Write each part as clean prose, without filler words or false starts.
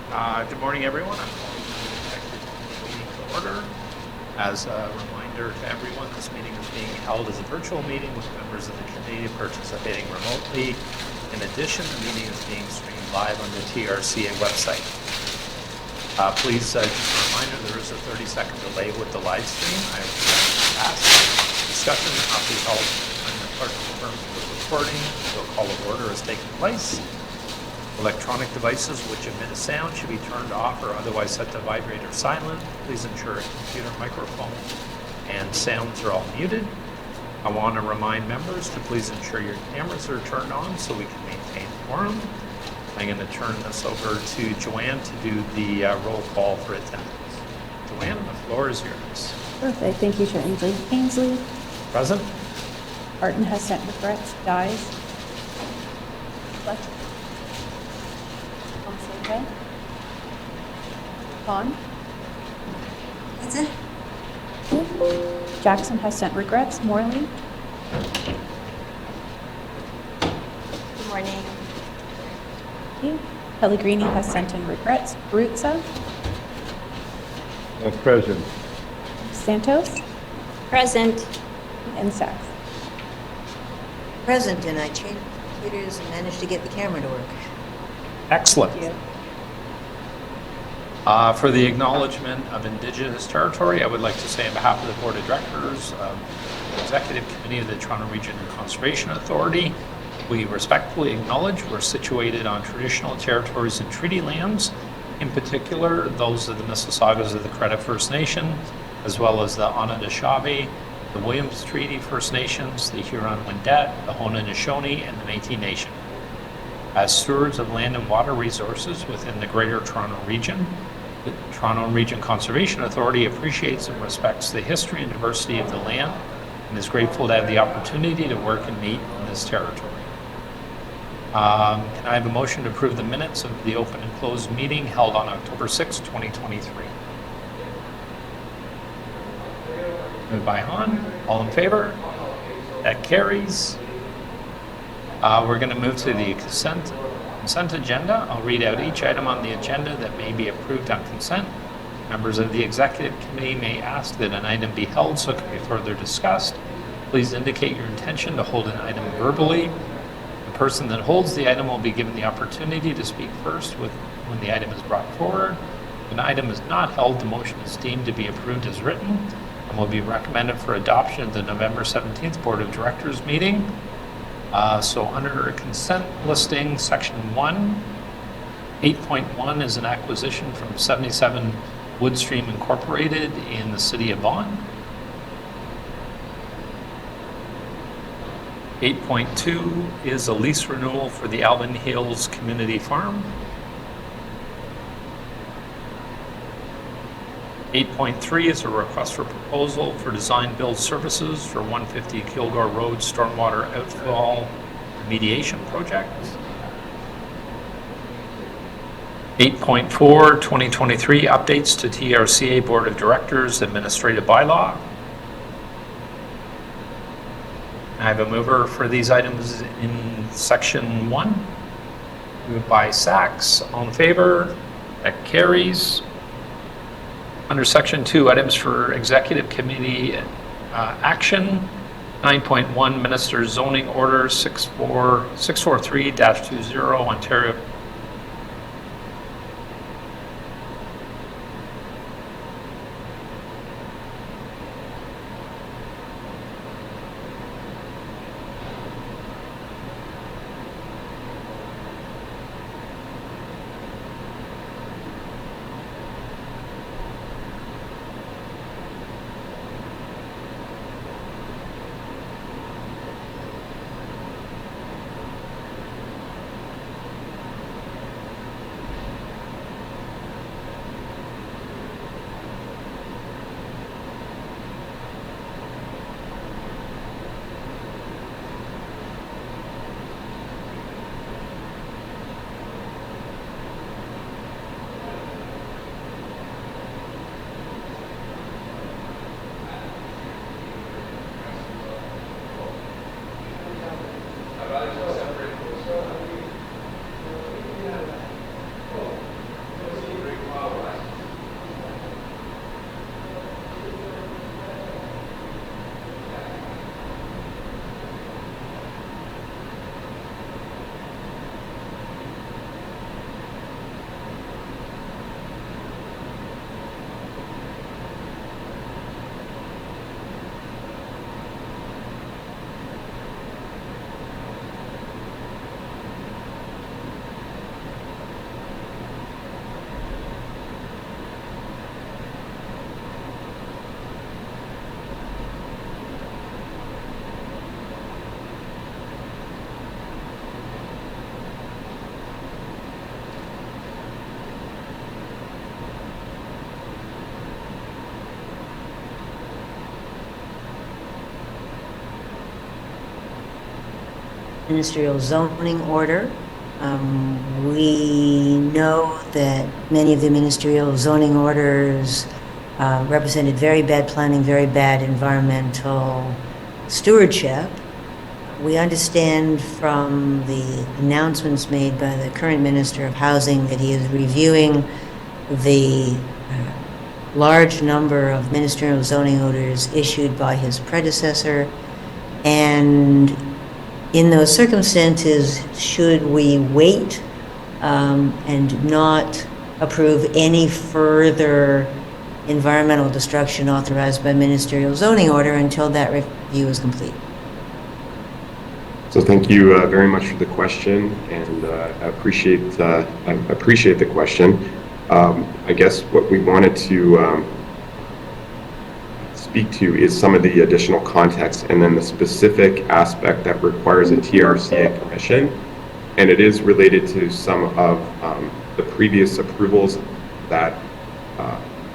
Good morning, everyone. I'm calling the executive meeting to order. As a reminder to everyone, this meeting is being held as a virtual meeting with members of the committee participating remotely. In addition, the meeting is being streamed live on the TRCA website. Please, just a reminder, there is a 30-second delay with the live stream. I ask discussion will not be held when the clerk confirms the recording until a call of order has taken place. Electronic devices which emit a sound should be turned off or otherwise set to vibrate or silent. Please ensure a computer, microphone, and sounds are all muted. I want to remind members to please ensure your cameras are turned on so we can maintain quorum. I'm going to turn this over to Joanne to do the roll call for attendance. Joanne, the floor is yours. Perfect. Thank you, Chair Ainsley. Ainsley. Present. Barton has sent regrets. Dies. Fletcher. Fonseca. Vaughn. That's it. Jackson has sent regrets. Morley. Good morning. Pellegrini has sent in regrets. Barutza. Present. Santos. Present. And Sachs. Present, and I changed computers and managed to get the camera to work. Excellent. Thank you. For the acknowledgement of Indigenous territory, I would like to say on behalf of the Board of Directors, the Executive Committee of the Toronto Region Conservation Authority, we respectfully acknowledge we're situated on traditional territories and treaty lands, in particular those of the Mississaugas of the Credit First Nation, as well as the Anishinaabe, the Williams Treaty First Nations, the Huron-Wendat, the Haudenosaunee, and the Métis Nation. As stewards of land and water resources within the Greater Toronto Region, the Toronto Region Conservation Authority appreciates and respects the history and diversity of the land and is grateful to have the opportunity to work and meet in this territory. Can I have a motion to approve the minutes of the open and closed meeting held on October 6, 2023? Moved by Han. All in favor? That carries. We're going to move to the consent agenda. I'll read out each item on the agenda that may be approved on consent. Members of the Executive Committee may ask that an item be held so it can be further discussed. Please indicate your intention to hold an item verbally. The person that holds the item will be given the opportunity to speak first when the item is brought forward. If an item is not held, the motion is deemed to be approved as written and will be recommended for adoption at the November 17th Board of Directors meeting. So under consent listing, section 1, 8.1 is an acquisition from 77 Woodstream Incorporated in the city of Vaughan. 8.2 is a lease renewal for the Alvin Hills Community Farm. 8.3 is a request for proposal for design build services for 150 Kilgore Road Stormwater Outfall Remediation Project. 8.4, 2023 updates to TRCA Board of Directors Administrative Bylaw. I have a mover for these items in section 1. Moved by Sachs. All in favor? That carries. Under section 2, items for Executive Committee action. 9.1, Minister's Zoning Order 643-20, Ontario. ministerial zoning order. We know that many of the ministerial zoning orders represented very bad planning, very bad environmental stewardship. We understand from the announcements made by the current Minister of Housing that he is reviewing the large number of ministerial zoning orders issued by his predecessor. And in those circumstances, should we wait and not approve any further environmental destruction authorized by ministerial zoning order until that review is complete? So thank you very much for the question, and I appreciate the question. I guess what we wanted to speak to is some of the additional context and then the specific aspect that requires a TRCA permission, and it is related to some of the previous approvals that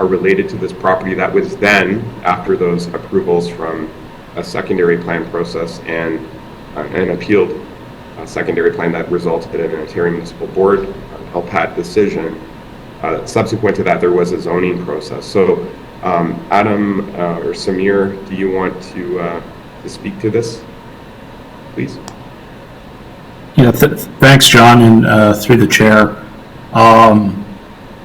are related to this property that was then, after those approvals from a secondary plan process and an appealed secondary plan that resulted in an Ontario Municipal Board LPAT decision. Subsequent to that, there was a zoning process. So Adam or Samir, do you want to speak to this, please? Yeah, thanks, John, and through the chair.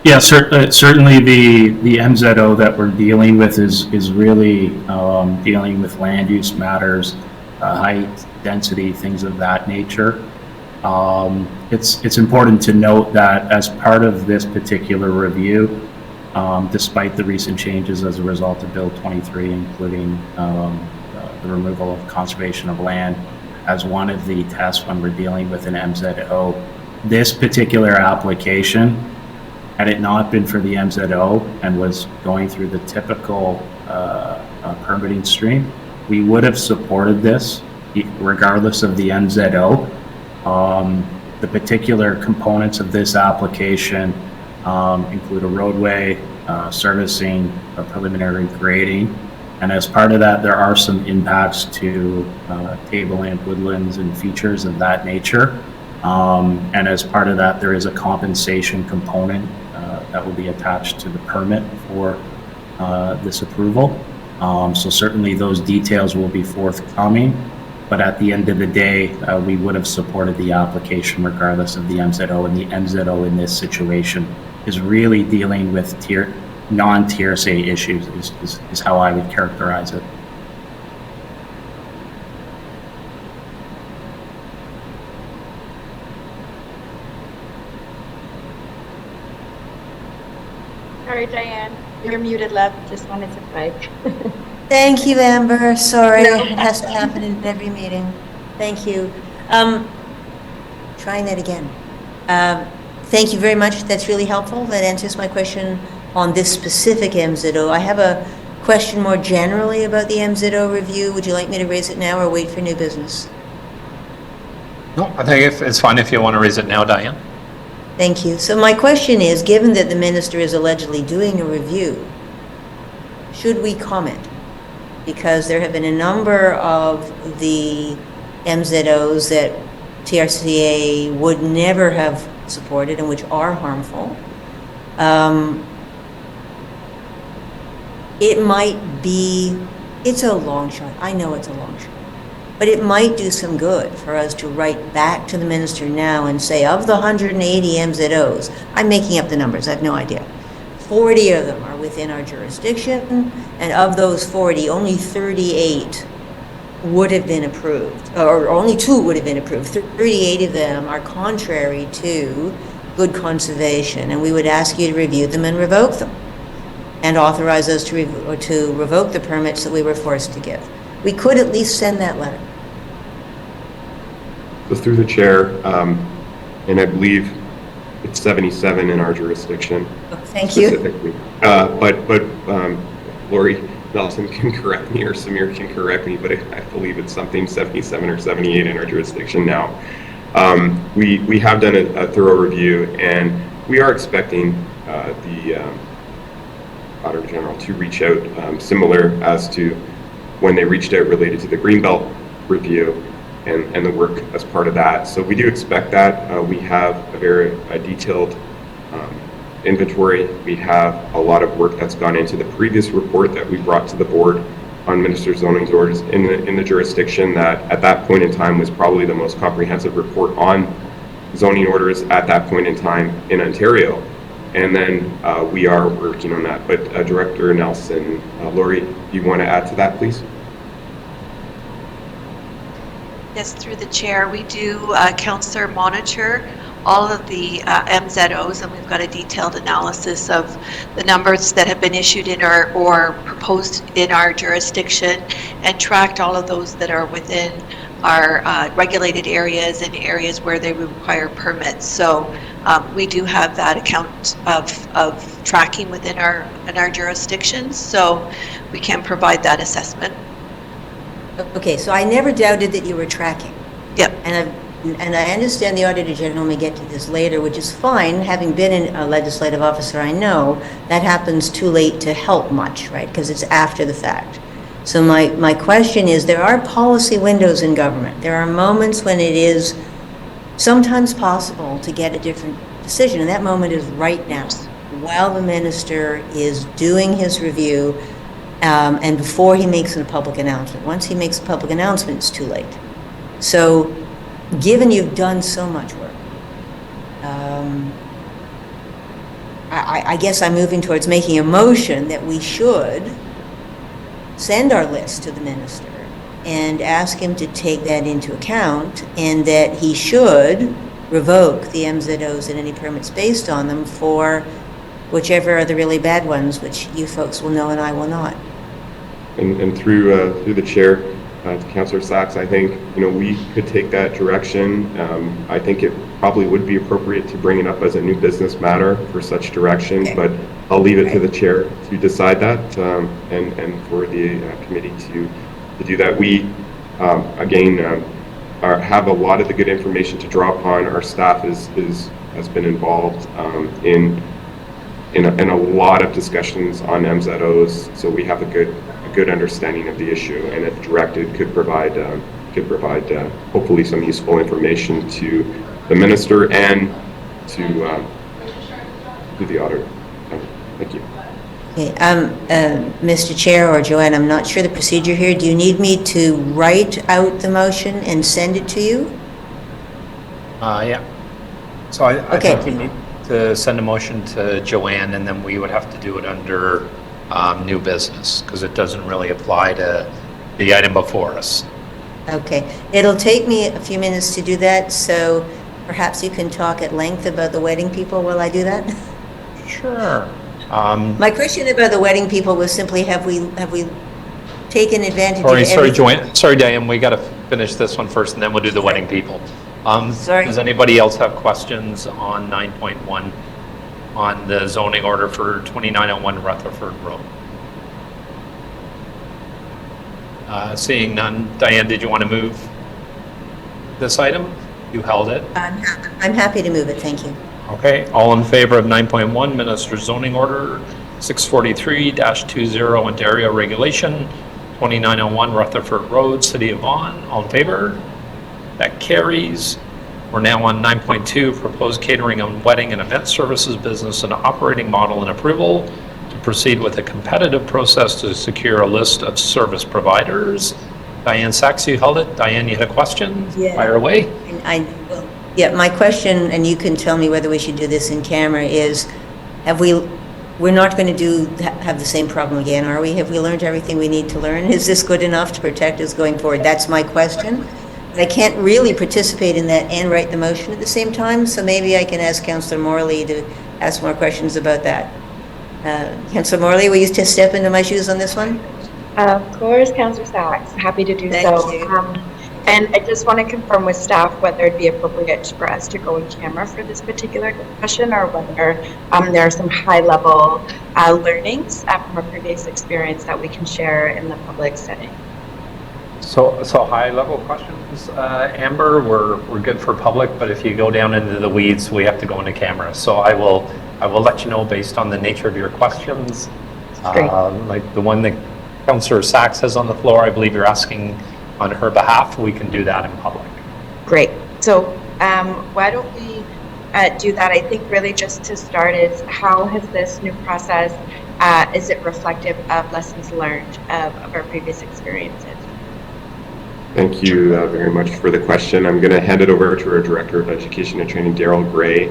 Yeah, certainly the MZO that we're dealing with is really dealing with land use matters, height, density, things of that nature. It's important to note that as part of this particular review, despite the recent changes as a result of Bill 23, including the removal of conservation of land as one of the tests when we're dealing with an MZO, this particular application, had it not been for the MZO and was going through the typical permitting stream, we would have supported this regardless of the MZO. The particular components of this application include a roadway, servicing, a preliminary grading, and as part of that, there are some impacts to tableland, woodlands, and features of that nature. And as part of that, there is a compensation component that will be attached to the permit for this approval. So certainly those details will be forthcoming, but at the end of the day, we would have supported the application regardless of the MZO, and the MZO in this situation is really dealing with non-TRCA issues is how I would characterize it. Sorry, Diane, you're muted, love. Just wanted to type. Thank you, Amber. Sorry, No. it has to happen in every meeting. Thank you. Trying that again. Thank you very much. That's really helpful. That answers my question on this specific MZO. I have a question more generally about the MZO review. Would you like me to raise it now or wait for new business? No, I think it's fine if you want to raise it now, Diane. Thank you. So my question is, given that the minister is allegedly doing a review, should we comment? Because there have been a number of the MZOs that TRCA would never have supported and which are harmful. It might be, it's a long shot. I know it's a long shot. But it might do some good for us to write back to the minister now and say, of the 180 MZOs, I'm making up the numbers, I have no idea, 40 of them are within our jurisdiction, and of those 40, only 38 would have been approved, or only 2 would have been approved. 38 of them are contrary to good conservation, and we would ask you to review them and revoke them, and authorize us to revoke the permits that we were forced to give. We could at least send that letter. So through the chair, and I believe it's 77 in our jurisdiction. Thank you. Specifically. But Lori Nelson can correct me, or Samir can correct me, but I believe it's something 77 or 78 in our jurisdiction now. We have done a thorough review, and we are expecting the Auditor General to reach out, similar as to when they reached out related to the Greenbelt review. and the work as part of that. So we do expect that. We have a very detailed inventory. We have a lot of work that's gone into the previous report that we brought to the board on minister zoning orders in the jurisdiction, that at that point in time was probably the most comprehensive report on zoning orders at that point in time in Ontario. And then we are working on that. But Director Nelson, Lori, do you want to add to that, please? Yes, through the chair, we do counselor monitor all of the MZOs, and we've got a detailed analysis of the numbers that have been issued in our or proposed in our jurisdiction, and tracked all of those that are within our regulated areas and areas where they require permits. So we do have that account of tracking within our jurisdictions, so we can provide that assessment. Okay, so I never doubted that you were tracking. Yep. And I understand the Auditor General may get to this later, which is fine. Having been a legislative officer, I know that happens too late to help much, right? Because it's after the fact. So my question is, there are policy windows in government. There are moments when it is sometimes possible to get a different decision, and that moment is right now, while the minister is doing his review, and before he makes a public announcement. Once he makes a public announcement, it's too late. So, given you've done so much work, I guess I'm moving towards making a motion that we should send our list to the minister and ask him to take that into account, and that he should revoke the MZOs and any permits based on them for whichever are the really bad ones, which you folks will know and I will not. And through the chair, to Councillor Sachs, I think we could take that direction. I think it probably would be appropriate to bring it up as a new business matter for such direction, okay. But I'll leave it to the chair to decide that, and for the committee to do that. We again have a lot of the good information to draw upon. Our staff has been involved in a lot of discussions on MZOs, so we have a good understanding of the issue, and if directed, could provide hopefully some useful information to the minister and to the auditor. Thank you. Okay, Mr. Chair or Joanne, I'm not sure the procedure here. Do you need me to write out the motion and send it to you? Yeah. So I Okay. think you need to send a motion to Joanne, and then we would have to do it under new business, because it doesn't really apply to the item before us. Okay, it'll take me a few minutes to do that, so perhaps you can talk at length about the wedding people while I do that? Sure. My question about the wedding people was simply, have we taken advantage of Sorry, everything? Joanne. Sorry, Diane. We got to finish this one first, and then we'll do the wedding people. Sorry. Does anybody else have questions on 9.1 on the zoning order for 2901 Rutherford Road? Seeing none, Diane, did you want to move this item? You held it. I'm happy to move it, thank you. Okay, all in favor of 9.1, Minister's Zoning Order 643-20 Ontario Regulation, 2901 Rutherford Road, City of Vaughan. All in favor? That carries. We're now on 9.2, Proposed Catering and Wedding and Event Services Business and Operating Model and Approval to proceed with a competitive process to secure a list of service providers. Diane Sachs, you held it. Diane, you had a question? Yeah. Fire away. Yeah, my question, and you can tell me whether we should do this in camera, is we're not going to have the same problem again, are we? Have we learned everything we need to learn? Is this good enough to protect us going forward? That's my question. I can't really participate in that and write the motion at the same time, so maybe I can ask Councillor Morley to ask more questions about that. Councillor Morley, will you just step into my shoes on this one? Of course, Councillor Sachs, happy to do Thank so. you. And I just want to confirm with staff whether it'd be appropriate for us to go in camera for this particular discussion, or whether there are some high-level learnings from a previous experience that we can share in the public setting. So high-level questions, Amber. We're good for public, but if you go down into the weeds, we have to go into camera. So I will let you know based on the nature of your questions. Great. Like the one that Councillor Sachs has on the floor, I believe you're asking on her behalf, we can do that in public. Great. So why don't we do that? I think really just to start is, how has this new process, is it reflective of lessons learned of our previous experiences? Thank you very much for the question. I'm going to hand it over to our Director of Education and Training, Daryl Gray,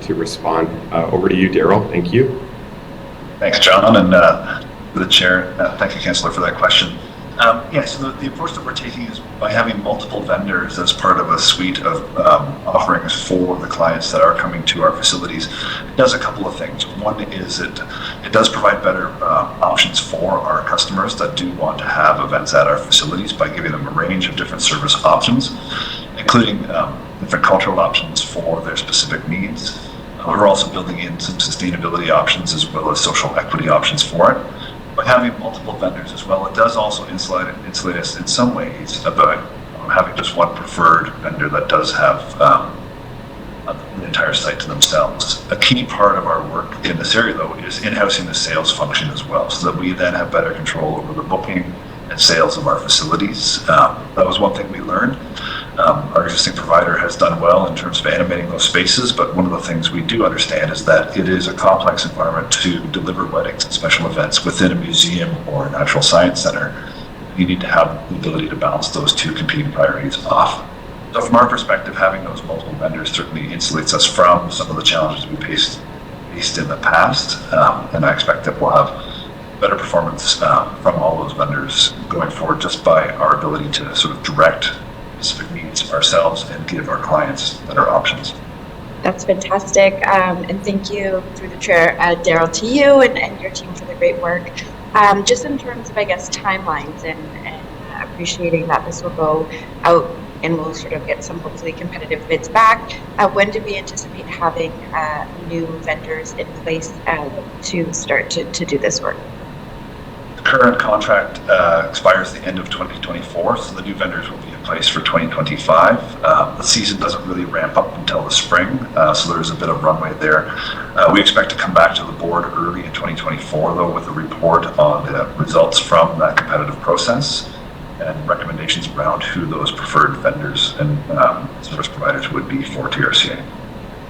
to respond. Over to you, Daryl. Thank you. Thanks, John, and to the Chair. Thank you, Councillor, for that question. So the approach that we're taking is by having multiple vendors as part of a suite of offerings for the clients that are coming to our facilities. It does a couple of things. One is it does provide better options for our customers that do want to have events at our facilities by giving them a range of different service options, including different cultural options for their specific needs. We're also building in some sustainability options as well as social equity options for it. By having multiple vendors as well, it does also insulate us in some ways about having just one preferred vendor that does have the entire site to themselves. A key part of our work in this area, though, is in-housing the sales function as well, so that we then have better control over the booking and sales of our facilities. That was one thing we learned. Our existing provider has done well in terms of animating those spaces, but one of the things we do understand is that it is a complex environment to deliver weddings and special events within a museum or a natural science center. You need to have the ability to balance those two competing priorities off. So from our perspective, having those multiple vendors certainly insulates us from some of the challenges we faced in the past, and I expect that we'll have better performance from all those vendors going forward, just by our ability to sort of direct specific needs ourselves and give our clients better options. That's fantastic. And thank you, through the Chair, Daryl, to you and your team for the great work. Just in terms of, I guess, timelines and appreciating that this will go out and we'll sort of get some hopefully competitive bids back. When do we anticipate having new vendors in place to start to do this work? The current contract expires the end of 2024, so the new vendors will be in place for 2025. The season doesn't really ramp up until the spring, so there's a bit of runway there. We expect to come back to the board early in 2024, though, with a report on the results from that competitive process and recommendations around who those preferred vendors and service providers would be for TRCA.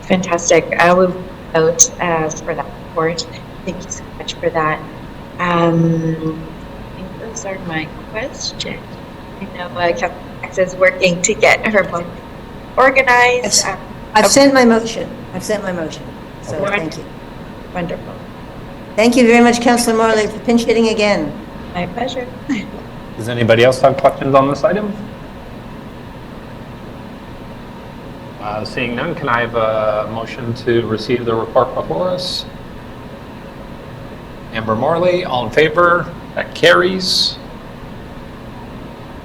Fantastic. I will vote for that report. Thank you so much for that. I think those are my questions. I know Councilor is working to get her book organized. I've sent my motion. So thank you. Wonderful. Thank you very much, Councillor Morley, for pinch hitting again. My pleasure. Does anybody else have questions on this item? Seeing none, can I have a motion to receive the report before us? Amber Morley, all in favor? That carries.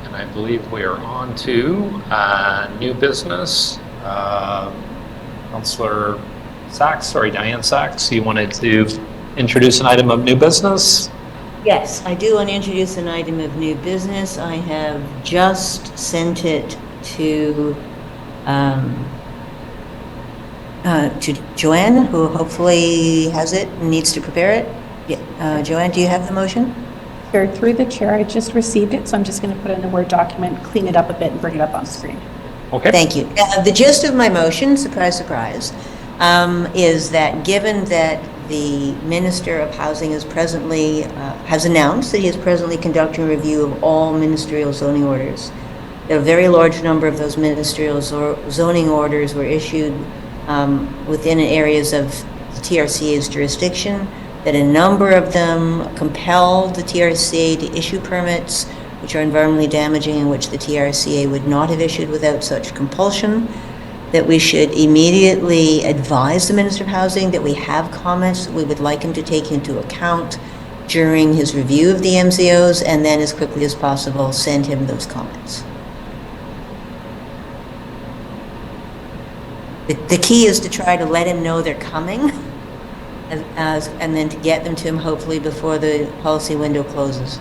And I believe we are on to new business. Councillor Diane Sachs, you wanted to introduce an item of new business? Yes, I do want to introduce an item of new business. I have just sent it to Joanne, who hopefully has it and needs to prepare it. Yeah. Joanne, do you have the motion? Sure, through the Chair, I just received it, so I'm just going to put it in a Word document, clean it up a bit, and bring it up on screen. Okay. Thank you. The gist of my motion, surprise, surprise, is that given that the Minister of Housing is presently, has announced that he is presently conducting a review of all ministerial zoning orders, that a very large number of those ministerial zoning orders were issued within areas of the TRCA's jurisdiction, that a number of them compelled the TRCA to issue permits which are environmentally damaging and which the TRCA would not have issued without such compulsion, that we should immediately advise the Minister of Housing that we have comments that we would like him to take into account during his review of the MZOs, and then as quickly as possible send him those comments. The key is to try to let him know they're coming, and then to get them to him hopefully before the policy window closes.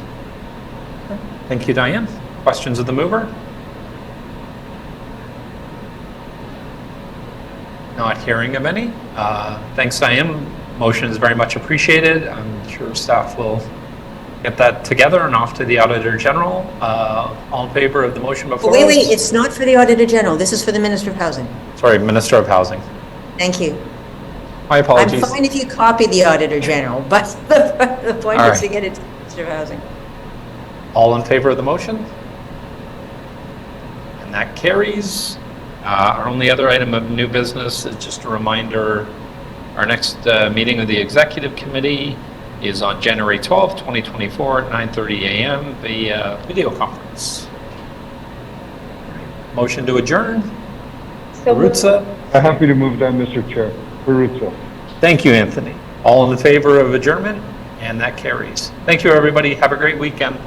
Thank you, Diane. Questions of the mover? Not hearing of any. Thanks, Diane. Motion is very much appreciated. I'm sure staff will get that together and off to the Auditor General. All in favor of the motion before Wait, us? wait, it's not for the Auditor General. This is for the Minister of Housing. Sorry, Minister of Housing. Thank you. My I'm apologies. fine if you copy the Auditor General, but the point All is to right. get it to the Minister of Housing. All in favor of the motion? And that carries. Our only other item of new business is just a reminder, our next meeting of the Executive Committee is on January 12th, 2024 at 9:30 a.m. via video conference. Motion to adjourn? So moved. Barutza? I'm happy to move that, Mr. Chair. Barutza. Thank you, Anthony. All in favor of adjournment? And that carries. Thank you, everybody. Have a great weekend.